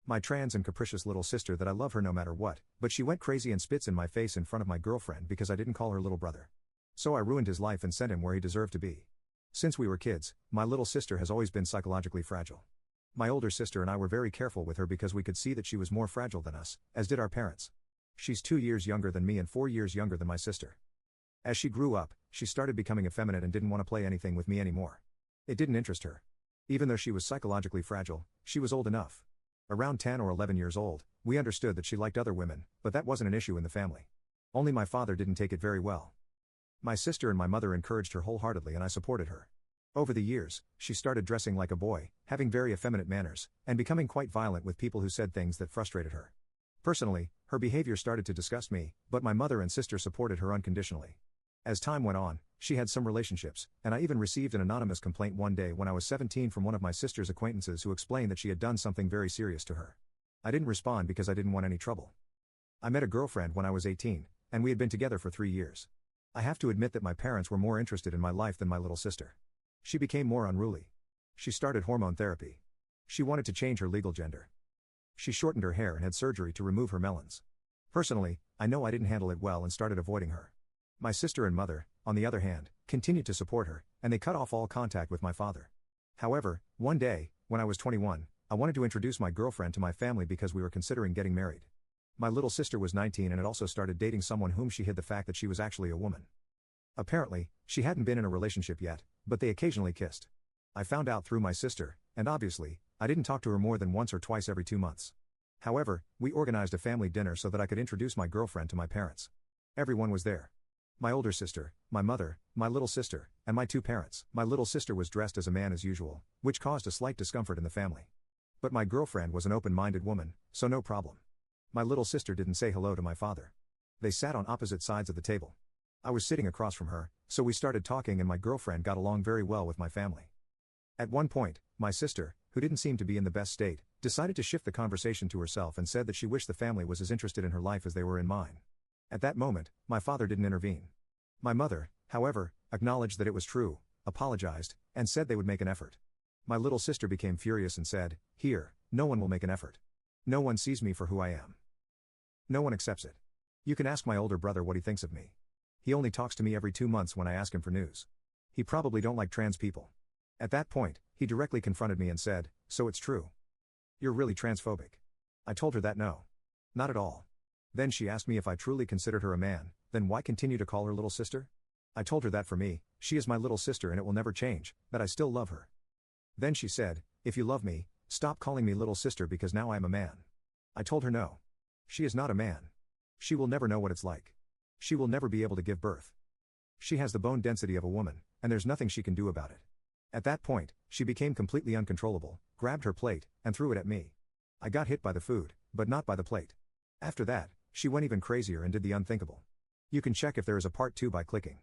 My trans and capricious little sister that I love her no matter what, but she went crazy and spits in my face in front of my girlfriend because I didn't call her little brother. So I ruined his life and sent him where he deserved to be. Since we were kids, my little sister has always been psychologically fragile. My older sister and I were very careful with her because we could see that she was more fragile than us, as did our parents. She's 2 years younger than me and 4 years younger than my sister. As she grew up, she started becoming effeminate and didn't want to play anything with me anymore. It didn't interest her. Even though she was psychologically fragile, she was old enough. Around 10 or 11 years old, we understood that she liked other women, but that wasn't an issue in the family. Only my father didn't take it very well. My sister and my mother encouraged her wholeheartedly and I supported her. Over the years, she started dressing like a boy, having very effeminate manners, and becoming quite violent with people who said things that frustrated her. Personally, her behavior started to disgust me, but my mother and sister supported her unconditionally. As time went on, she had some relationships, and I even received an anonymous complaint one day when I was 17 from one of my sister's acquaintances who explained that she had done something very serious to her. I didn't respond because I didn't want any trouble. I met a girlfriend when I was 18, and we had been together for 3 years. I have to admit that my parents were more interested in my life than my little sister. She became more unruly. She started hormone therapy. She wanted to change her legal gender. She shortened her hair and had surgery to remove her melons. Personally, I know I didn't handle it well and started avoiding her. My sister and mother, on the other hand, continued to support her, and they cut off all contact with my father. However, one day, when I was 21, I wanted to introduce my girlfriend to my family because we were considering getting married. My little sister was 19 and had also started dating someone whom she hid the fact that she was actually a woman. Apparently, she hadn't been in a relationship yet, but they occasionally kissed. I found out through my sister, and obviously, I didn't talk to her more than once or twice every 2 months. However, we organized a family dinner so that I could introduce my girlfriend to my parents. Everyone was there. My older sister, my mother, my little sister, and my 2 parents. My little sister was dressed as a man as usual, which caused a slight discomfort in the family. But my girlfriend was an open-minded woman, so no problem. My little sister didn't say hello to my father. They sat on opposite sides of the table. I was sitting across from her, so we started talking and my girlfriend got along very well with my family. At one point, my sister, who didn't seem to be in the best state, decided to shift the conversation to herself and said that she wished the family was as interested in her life as they were in mine. At that moment, my father didn't intervene. My mother, however, acknowledged that it was true, apologized, and said they would make an effort. My little sister became furious and said, "Here, no one will make an effort. No one sees me for who I am. No one accepts it. You can ask my older brother what he thinks of me. He only talks to me every 2 months when I ask him for news. He probably don't like trans people." At that point, he directly confronted me and said, "So it's true. You're really transphobic." I told her that no. Not at all. Then she asked me if I truly considered her a man, then why continue to call her little sister? I told her that for me, she is my little sister and it will never change, that I still love her. Then she said, "If you love me, stop calling me little sister because now I am a man." I told her no. She is not a man. She will never know what it's like. She will never be able to give birth. She has the bone density of a woman, and there's nothing she can do about it. At that point, she became completely uncontrollable, grabbed her plate, and threw it at me. I got hit by the food, but not by the plate. After that, she went even crazier and did the unthinkable. You can check if there is a part 2 by clicking